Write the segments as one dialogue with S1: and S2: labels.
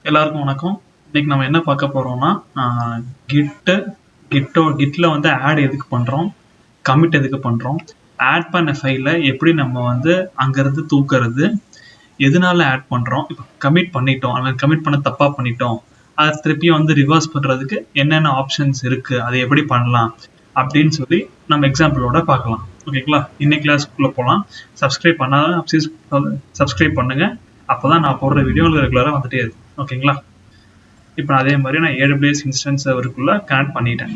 S1: எல்லாருக்கும் வணக்கம். இன்னைக்கு நம்ம என்ன பார்க்க போறோம்னா கிட்ல வந்து ஆட் எதுக்கு பண்றோம், கமிட் எதுக்கு பண்றோம், ஆட் பண்ண ஃபைலை எப்படி நம்ம வந்து அங்கிருந்து தூக்குறது, எதனால ஆட் பண்றோம், இப்போ கமிட் பண்ணிட்டோம் ஆனால் கமிட் பண்ண தப்பா பண்ணிட்டோம், அதை திருப்பி வந்து ரிவர்ஸ் பண்றதுக்கு என்னென்ன ஆப்ஷன்ஸ் இருக்கு, அதை எப்படி பண்ணலாம் அப்படின்னு சொல்லி நம்ம எக்ஸாம்பிளோட பார்க்கலாம். ஓகேங்களா? இன்னைக்கு கிளாஸ்க்குள்ள போகலாம். சப்ஸ்கிரைப் பண்ணாத சப்ஸ்கிரைப் பண்ணுங்க, அப்போதான் நான் போடுற வீடியோ ரெகுலராக வந்துட்டே இருக்கு. ஓகேங்களா? இப்போ அதே மாதிரி நான் AWS இன்ஸ்டன்ஸ் சர்வருக்குள்ள கனெக்ட் பண்ணிட்டேன்.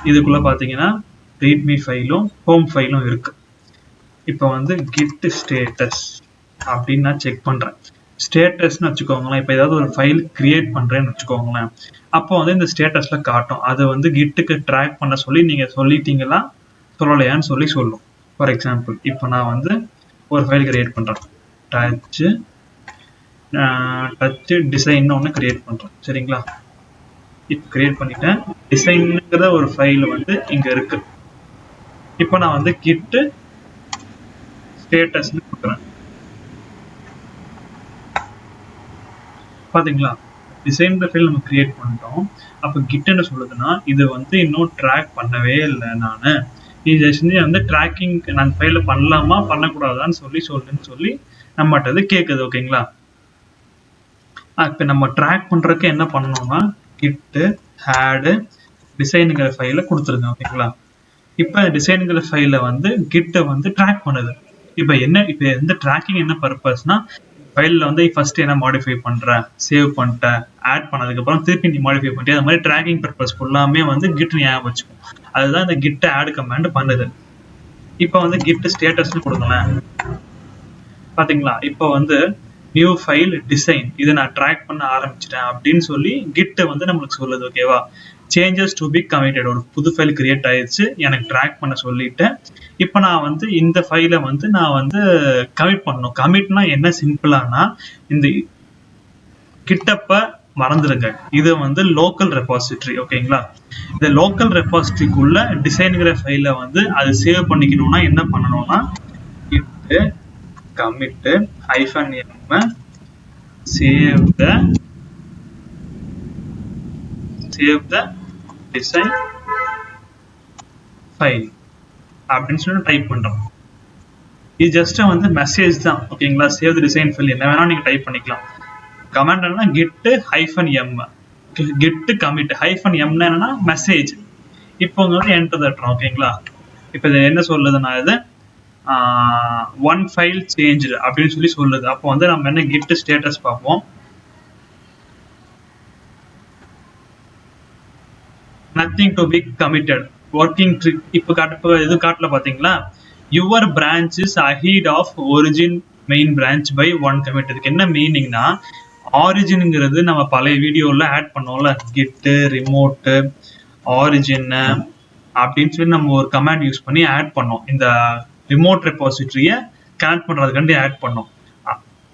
S1: இதுக்குள்ள பார்த்தீங்கன்னா ரீட்மி ஃபைலும் ஹோம் ஃபைலும் இருக்கு. இப்போ வந்து கிட் ஸ்டேட்டஸ் அப்படின்னு நான் செக் பண்றேன். ஸ்டேட்டஸ்ன்னு வச்சுக்கோங்களேன். இப்போ ஏதாவது ஒரு ஃபைல் கிரியேட் பண்றேன்னு வச்சுக்கோங்களேன், அப்போ வந்து இந்த ஸ்டேட்டஸ்ல காட்டும். அதை வந்து கிட்டுக்கு ட்ராக் பண்ண சொல்லி நீங்க சொல்லிட்டீங்களா சொல்லலையான்னு சொல்லி சொல்லும். ஃபார் எக்ஸாம்பிள், இப்போ நான் வந்து ஒரு ஃபைல் கிரியேட் பண்றேன். டச் டிசைன் ஒன்று கிரியேட் பண்றேன். சரிங்களா? இப்போ கிரியேட் பண்ணிட்டேன். டிசைனுங்கிற ஒரு ஃபைல் வந்து இங்க இருக்கு. இப்போ நான் வந்து கிட் ஸ்டேட்டஸ் கொடுக்குறேன். பாத்தீங்களா? டிசைன் ஃபைல் நம்ம கிரியேட் பண்ணிட்டோம். அப்போ கிட் என்ன சொல்லுதுன்னா, இது வந்து இன்னும் ட்ராக் பண்ணவே இல்லை. நான் இது வந்து ட்ராக்கிங் நான் ஃபைல பண்ணலாமா பண்ணக்கூடாதான்னு சொல்லுன்னு சொல்லி நம்மகிட்ட அது கேட்குது. ஓகேங்களா? இப்போ நம்ம ட்ராக் பண்றதுக்கு என்ன பண்ணணும்னா கிட் ஆட் டிசைனுங்கிற ஃபைலை கொடுத்துருங்க. ஓகேங்களா? இப்போ டிசைனுங்கிற ஃபைலை வந்து கிட்டை வந்து ட்ராக் பண்ணுது. இப்போ எந்த ட்ராக்கிங் என்ன பர்பஸ்னா, ஃபைலில் வந்து ஃபர்ஸ்ட் என்ன மாடிஃபை பண்ற, சேவ் பண்ணிட்ட, ஆட் பண்ணதுக்கப்புறம் திருப்பி நீ மாடிஃபை பண்ணிட்டு, அது மாதிரி ட்ராக்கிங் பர்பஸ் ஃபுல்லாமே வந்து கிட் ஞாபகம் வச்சுக்கும். அதுதான் இந்த கிட் ஆட் கமாண்ட் பண்ணுது. இப்போ வந்து கிட் ஸ்டேட்டஸ்னு கொடுங்களேன். பாத்தீங்களா? இப்போ வந்து நியூ ஃபைல் டிசைன் இதை நான் ட்ராக் பண்ண ஆரம்பிச்சிட்டேன் அப்படின்னு சொல்லி கிட் வந்து நம்மளுக்கு சொல்லுது. ஓகேவா? சேஞ்சஸ் டு பி கமிட்டட், ஒரு புது ஃபைல் கிரியேட் ஆயிடுச்சு, எனக்கு ட்ராக் பண்ண சொல்லிட்டேன். இப்போ நான் வந்து இந்த ஃபைலை வந்து நான் வந்து கமிட் பண்ணணும். கமிட்னா என்ன, சிம்பிளானா இந்த கிட்டப்ப மறந்துடுங்க, இது வந்து லோக்கல் ரெபாசிட்டரி. ஓகேங்களா? இந்த லோக்கல் ரெபாசிட்டரிக்குள்ள டிசைனுங்கிற ஃபைலை வந்து அது சேவ் பண்ணிக்கணும்னா என்ன பண்ணணும்னா, kit commit -m save the design file அப்படின்னு சொல்லி டைப் பண்றோம். இது ஜஸ்ட் வந்து மெசேஜ் தான். ஓகேங்களா? சேவ் தி டிசைன் ஃபைல் என்ன வேணா நீங்க டைப் பண்ணிக்கலாம். கமாண்ட் என்னன்னா git -m git commit -m என்னன்னா மெசேஜ். இப்போ உங்களுக்கு என்டர் தட்டுறோம். ஓகேங்களா? இப்போ இது என்ன சொல்லுதுன்னா, இது ஒன் ஃபைல் சேஞ்ச் அப்படின்னு சொல்லி சொல்லுது. அப்போ வந்து நம்ம என்ன கிட் ஸ்டேட்டஸ் பார்ப்போம். Nothing to be committed working tree. இப்போ இது காட்டல பாத்தீங்களா, your branch is ahead of origin main branch by one commit. இதுக்கு என்ன மீனிங்னா, ஆரிஜின்ங்கிறது நம்ம பழைய வீடியோல ஆட் பண்ணோம்ல, கிட் ரிமோட் ஆரிஜின் அப்படின்னு சொல்லி நம்ம ஒரு கமாண்ட் யூஸ் பண்ணி ஆட் பண்ணோம். இந்த ரிமோட் ரெபாசிட்டரிய கனெக்ட் பண்றதுக்காண்டி ஆட் பண்ணோம்.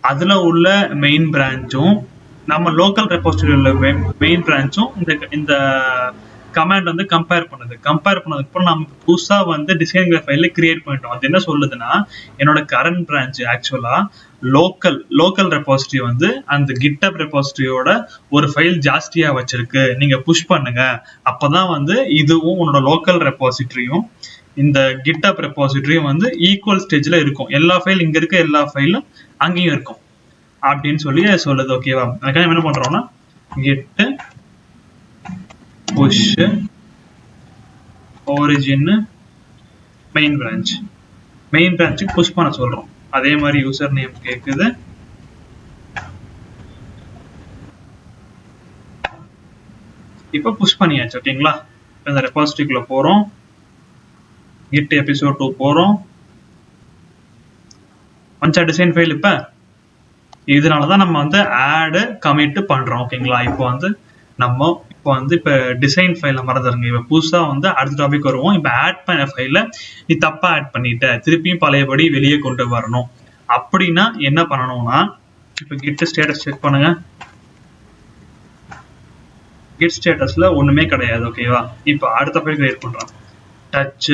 S1: அதுல உள்ள மெயின் பிரான்ச்சும் நம்ம லோக்கல் ரெபாசிட்டரி உள்ள மெயின் பிரான்ச்சும் இந்த கமாண்ட் வந்து கம்பேர் பண்ணதுக்கு அப்புறம் நம்ம புதுசா வந்து டிசைன் ஃபைல கிரியேட் பண்ணிட்டோம். அது என்ன சொல்லுதுன்னா, என்னோட கரண்ட் பிரான்ச் ஆக்சுவலா லோக்கல் ரெபாசிட்டரி வந்து அந்த கிட்டப் ரெபாசிட்டரியோட ஒரு ஃபைல் ஜாஸ்தியா வச்சிருக்கு, நீங்க புஷ் பண்ணுங்க, அப்பதான் வந்து இதுவும் உன்னோட லோக்கல் ரெபாசிட்டரியும் இந்த கிட்டப் ரெபாசிட்டரியும் வந்து ஈக்குவல் ஸ்டேஜ்ல இருக்கும். எல்லா ஃபைல் இங்க இருக்க எல்லா ஃபைலும் அங்கேயும் இருக்கும் அப்படின்னு சொல்லி சொல்லுது. ஓகேவா? அதுக்காக என்ன பண்றோம்னா, கிட் புஷ் ஒரிஜின் மெயின் பிரான்ச்சுக்கு புஷ் பண்ண சொல்றோம். அதே மாதிரி யூசர் நேம் கேக்குது. இப்போ புஷ் பண்ணியாச்சு. ஓகேங்களா? இந்த ரெபாசிட்டரிக்குள்ள போறோம், கிட் எபிசோட் 2 போறோம். ஒன்ஸ் டிசைன் ஃபைல் இப்ப இதனாலதான் நம்ம வந்து ஆட் கமிட் பண்றோம். ஓகேங்களா? இப்போ வந்து டிசைன் ஃபைல மறந்துருங்க. இப்ப புதுசா வந்து அடுத்த டாபிக் வருவோம். இப்ப ஆட் பண்ண ஃபைல நீ தப்பா ஆட் பண்ணிட்ட, திருப்பியும் பழையபடி வெளியே கொண்டு வரணும் அப்படின்னா என்ன பண்ணணும்னா, இப்ப கிட் ஸ்டேட்டஸ் செக் பண்ணுங்க. கிட் ஸ்டேட்டஸ்ல ஒண்ணுமே கிடையாது. ஓகேவா? இப்ப அடுத்த ஃபைல் கிரியேட் பண்றோம். டச்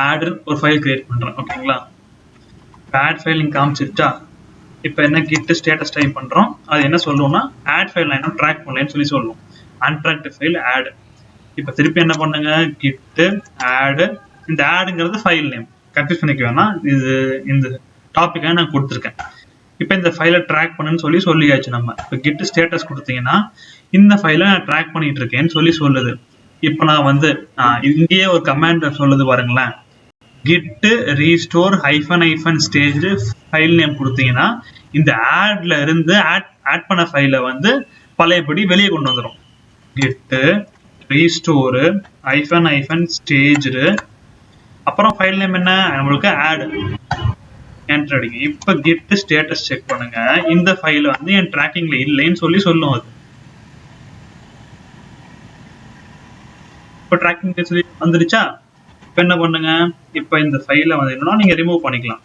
S1: ஆட் ஒரு ஃபைல் கிரியேட் பண்றேன். ஓகேங்களா? ஆட் ஃபைல் இங்க காமிச்சிருச்சா? இப்போ என்ன git ஸ்டேட்டஸ் டைப் பண்றோம். அது என்ன சொல்லுவோம்னா ஆட் ஃபைல் நான் இன்னும் ட்ராக் பண்ணலன்னு சொல்லி சொல்லுவோம். அன்ட்ராக்ட் ஃபைல் ஆட். இப்போ திருப்பி என்ன பண்ணுங்க git add. இந்த ஆடுங்கிறது ஃபைல் நேம், கன்ஃபியூஸ் பண்ணிக்க வேணாம். இது இந்த டாபிக்காக நான் கொடுத்துருக்கேன். இப்போ இந்த ஃபைலை ட்ராக் பண்ணுன்னு சொல்லியாச்சு நம்ம. இப்போ git ஸ்டேட்டஸ் கொடுத்தீங்கன்னா இந்த ஃபைலை நான் ட்ராக் பண்ணிட்டு இருக்கேன்னு சொல்லுது. இப்போ நான் வந்து இங்கேயே ஒரு கமாண்ட் சொல்லுது பாருங்களேன். git restore --stage file name கொடுத்தீங்கன்னா இந்த ஆட்ல இருந்து ஆட் பண்ண ஃபைலை வந்து பழையபடி வெளியே கொண்டு வந்துடும். git restore --stage அப்புறம் ஃபைல் நேம் என்ன நம்மளுக்கு ஆட். என்டர் அடிங்க. இப்போ git ஸ்டேட்டஸ் செக் பண்ணுங்க. இந்த ஃபைல் வந்து என் ட்ராக்கிங்ல இல்லைன்னு சொல்லும் அது. இப்போ ட்ராக்கிங் வந்துருச்சா? இப்போ என்ன பண்ணுங்க, இப்போ இந்த ஃபைலை வந்து என்னன்னா நீங்க ரிமூவ் பண்ணிக்கலாம்.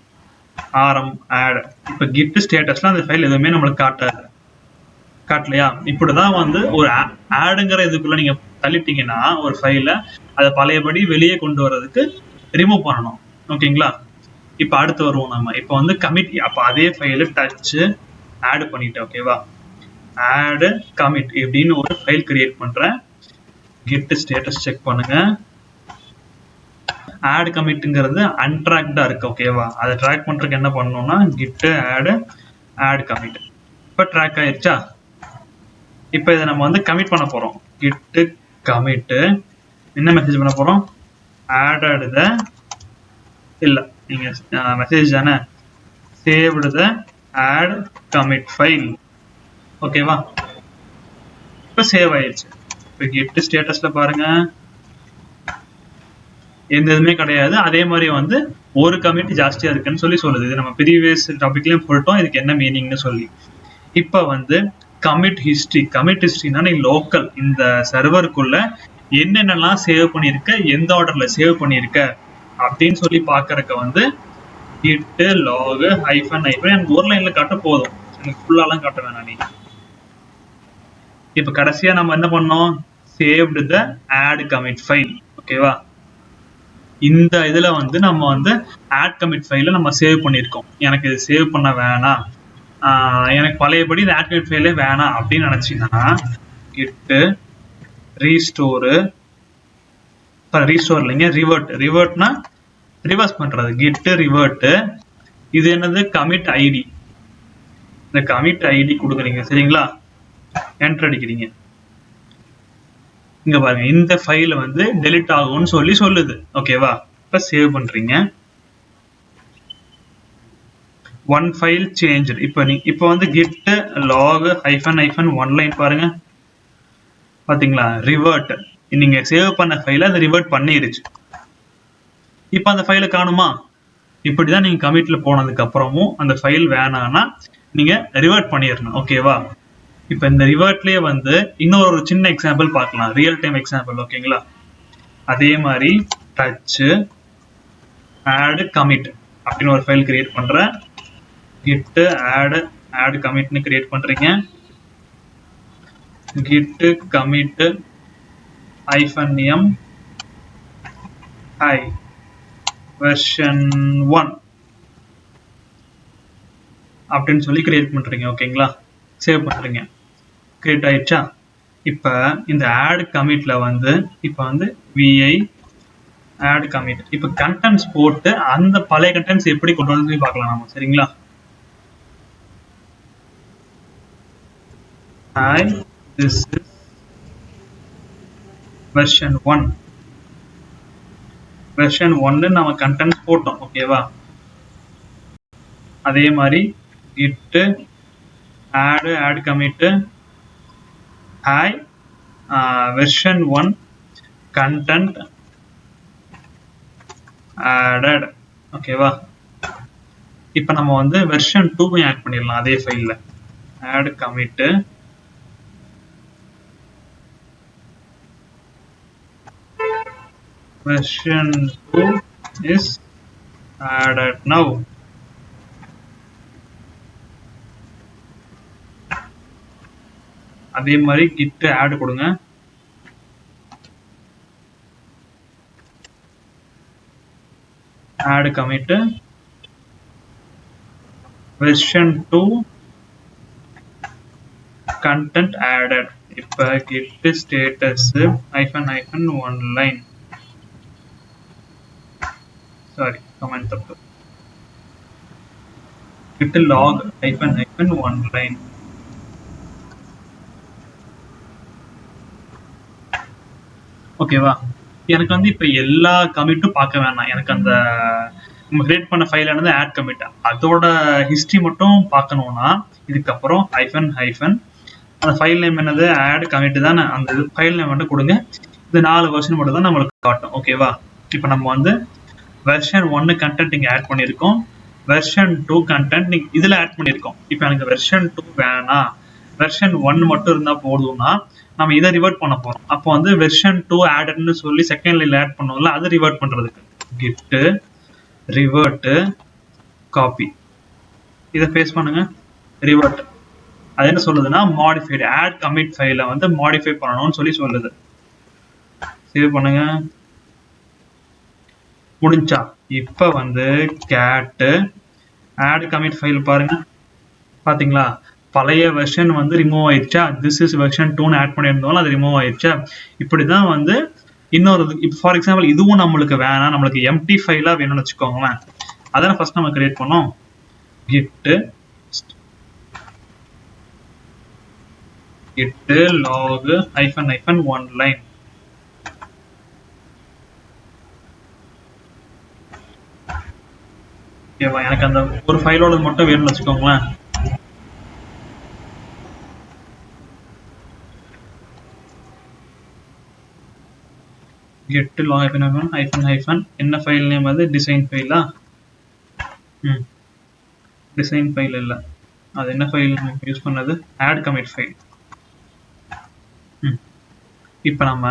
S1: rm add. இப்போ git ஸ்டேட்டஸ்ல அந்த ஃபைல் எதுவுமே நம்மளுக்கு காட்டலையா? இப்படிதான் வந்து ஒரு ஆடுங்கிற இதுக்குள்ள நீங்க தள்ளிட்டீங்கன்னா ஒரு ஃபைலை அதை பழையபடி வெளியே கொண்டு வர்றதுக்கு ரிமூவ் பண்ணணும். ஓகேங்களா? இப்போ அடுத்து வருவோம் நம்ம. இப்போ வந்து கமிட். அப்போ அதே ஃபைலை டச் ஆட் பண்ணிட்டேன். ஓகேவா? ஆட் கமிட் எப்படின்னு ஒரு ஃபைல் கிரியேட் பண்றேன். git ஸ்டேட்டஸ் செக் பண்ணுங்க. ஆட் கமிட்ங்கிறது அன்ட்ராக்டா இருக்கு. ஓகேவா? அதை ட்ராக் பண்றதுக்கு என்ன பண்ணணும்னா git add commit. இப்போ ட்ராக் ஆயிடுச்சா? இப்போ இதை நம்ம வந்து கமிட் பண்ண போறோம். git commit என்ன மெசேஜ் பண்ண போறோம்? added the இல்ல நீங்க மெசேஜ் தானே, saved the add commit file. ஓகேவா? இப்போ சேவ் ஆயிடுச்சு. இப்போ git ஸ்டேட்டஸ்ல பாருங்க எந்த இதுவுமே கிடையாது. அதே மாதிரி வந்து ஒரு கமிட் ஜாஸ்தியா இருக்குன்னு சொல்லுது. இது நம்ம ப்ரீவியஸ் டாபிக்லயும் போட்டோம் இதுக்கு என்ன மீனிங்னு சொல்லி. இப்போ வந்து கமிட் ஹிஸ்டரினா நீ லோக்கல் இந்த சர்வருக்குள்ள என்னென்னலாம் சேவ் பண்ணியிருக்க, எந்த ஆர்டர்ல சேவ் பண்ணியிருக்க அப்படின்னு சொல்லி பார்க்கறதுக்கு வந்து git log --- எனக்கு ஒரு லைன்ல காட்ட போதும், எனக்கு ஃபுல்லாலாம் காட்ட வேணாம். நீ இப்போ கடைசியா நம்ம என்ன பண்ணோம்? saved the add commit file. ஓகேவா? இந்த இதுல வந்து நம்ம வந்து add commit ஃபைலை நம்ம சேவ் பண்ணியிருக்கோம். எனக்கு இது சேவ் பண்ண வேணாம், எனக்கு பழையபடி இந்த add commit ஃபைலே வேணாம் அப்படின்னு நினைச்சீங்கன்னா git restore இல்லைங்க ரிவர்ட்னா ரிவர்ஸ் பண்றது. git revert. இது என்னது? commit id. இந்த commit id கொடுக்குறீங்க. சரிங்களா? என்டர் அடிக்கிறீங்க. இங்க பாருங்க இந்த ஃபைல் வந்து டெலிட் ஆகும்னு சொல்லுது. ஓகேவா? இப்ப சேவ் பண்றீங்க. one file changed. இப்போ வந்து git log --- line பாருங்க. பாத்தீங்களா? ரிவர்ட். நீங்க சேவ் பண்ண ஃபைலை அது ரிவர்ட் பண்ணிடுச்சு. இப்போ அந்த ஃபைலை காணுமா? இப்படிதான் நீங்க கமிட்ல போனதுக்கு அப்புறமும் அந்த ஃபைல் வேணாம்னா நீங்க ரிவர்ட் பண்ணிடணும். ஓகேவா? இப்போ இந்த ரிவர்ட்லயே வந்து இன்னொரு சின்ன எக்ஸாம்பிள் பார்க்கலாம், ரியல் டைம் எக்ஸாம்பிள். ஓகேங்களா? அதே மாதிரி டச் add commit அப்படின்னு ஒரு ஃபைல் கிரியேட் பண்றேன். git add commitனு கிரியேட் பண்றீங்க. git commit -m hi version 1 அப்படின்னு சொல்லி கிரியேட் பண்றீங்க. ஓகேங்களா? சேவ் பண்றீங்க. கிரியேட் ஆயிடுச்சா? இப்போ இந்த add commitல வந்து இப்போ வந்து vi add commit. இப்போ கண்டென்ட்ஸ் போட்டு அந்த பழைய கண்டென்ட்ஸ் எப்படி கொண்டு வந்து பார்க்கலாம் நாம. சரிங்களா? hi this is version 1 நம்ம கண்டென்ட்ஸ் போட்டோம். ஓகேவா? அதே மாதிரி git add commit hi version 1 content added. ஓகேவா? இப்போ நம்ம வந்து வெர்ஷன் 2 ஆட் பண்ணிடலாம் அதே ஃபைல்ல. add commit version 2 is added now. அதே மாதிரி git add கொடுங்க. add commit version 2 content added. இப்ப git status -one line, sorry comment தப்பு, git log -one line. ஓகேவா? எனக்கு வந்து இப்ப எல்லா கமிட்டும் பார்க்க வேணாம். எனக்கு அந்த நம்ம கிரியேட் பண்ண ஃபைல் ஆனது ஆட் கமிட், அதோட ஹிஸ்டரி மட்டும் பார்க்கணும்னா இதுக்கப்புறம் ஹைஃபன் அந்த ஃபைல் நேம் என்னது, ஆட் கமிட் தானே, அந்த ஃபைல் நேம் மட்டும் கொடுங்க. இந்த 4 வெர்ஷன் மட்டும் தான் நம்மளுக்கு காட்டும். ஓகேவா? இப்போ நம்ம வந்து வெர்ஷன் 1 கண்டென்ட் இங்கே ஆட் பண்ணியிருக்கோம், வெர்ஷன் 2 கண்டென்ட் நீங்கள் இதில் ஆட் பண்ணியிருக்கோம். இப்போ எனக்கு வெர்ஷன் 2 வேணாம், வெர்ஷன் 1 மட்டும் இருந்தால் போதும்னா நம்ம இதை ரிவர்ட் பண்ண போகிறோம். அப்போ வந்து வெர்ஷன் 2 ஆடட்னு சொல்லி செகண்ட் லைனில் ஆட் பண்ணுவோம்ல, அதை ரிவர்ட் பண்ணுறதுக்கு கிட் ரிவர்ட் காப்பி, இதை பேஸ்ட் பண்ணுங்க. ரிவர்ட் அது என்ன சொல்லுதுன்னா மாடிஃபைடு, ஆட் கமிட் ஃபைலை வந்து மாடிஃபை பண்ணணும்னு சொல்லி சொல்லுது. சேவ் பண்ணுங்க. முடிஞ்சா இப்போ வந்து கேட் ஆட் கமிட் ஃபைல் பாருங்க, பார்த்தீங்களா? பழைய வெர்ஷன் வந்து ரிமூவ் ஆயிடுச்சா, திஸ் இஸ் வெர்ஷன் 2 ஆட் பண்ணியிருந்தோம், அது ரிமூவ் ஆயிடுச்சா. இப்படிதான் வந்து இன்னொரு, இப்போ ஃபார் எக்ஸாம்பிள் இதுவும் நம்மளுக்கு வேணாம், நம்மளுக்கு எம்டி ஃபைலா வேணும்னு வச்சுக்கோங்களேன். அதான் ஃபர்ஸ்ட் நம்ம கிரியேட் பண்ணோம். Git log -one line. ஓகேவா? எனக்கு அந்த ஒரு ஃபைலோட மட்டும் வேணும்னு வச்சுக்கோங்களேன். get log -hyphen என்ன ஃபைல் நேம் அது, டிசைன் ஃபைலா? டிசைன் ஃபைல் இல்லை, அது என்ன ஃபைல் யூஸ் பண்ணது, ஆட் கமிட் ஃபைல். இப்போ நம்ம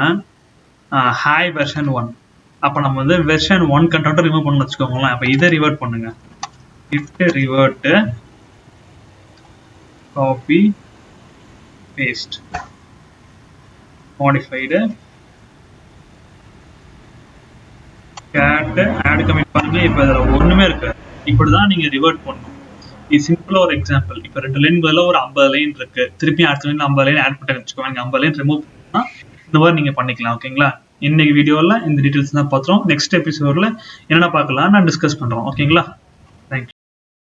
S1: ஹாய் வெர்ஷன் 1, அப்போ நம்ம வந்து வெர்ஷன் 1 கண்டென்ட்டை ரிமூவ் பண்ணணும்னு வச்சுக்கோங்களேன். அப்போ இதை ரிவர்ட் பண்ணுங்க. git revert copy paste modified cat add commit பண்ணுங்க. இப்போ இதுல ஒண்ணுமே இருக்கு, இப்படிதான் நீங்க ரிவர்ட் பண்ணணும். இது சிம்பிளா ஒரு எக்ஸாம்பிள். இப்போ 2 லைன் பதிலா ஒரு 50 லைன் இருக்கு, திருப்பி அடுத்த லைன் 50 லைன் ஆட் பண்ணி வச்சுக்கோங்க. 50 லைன் ரிமூவ் பண்ணா இந்த மாதிரி நீங்க பண்ணிக்கலாம். ஓகேங்களா? இன்னைக்கு வீடியோல இந்த டீடைல்ஸ் தான் பார்த்தோம். நெக்ஸ்ட் எபிசோட்ல என்னென்ன பார்க்கலாம் நான் டிஸ்கஸ் பண்றோம். ஓகேங்களா?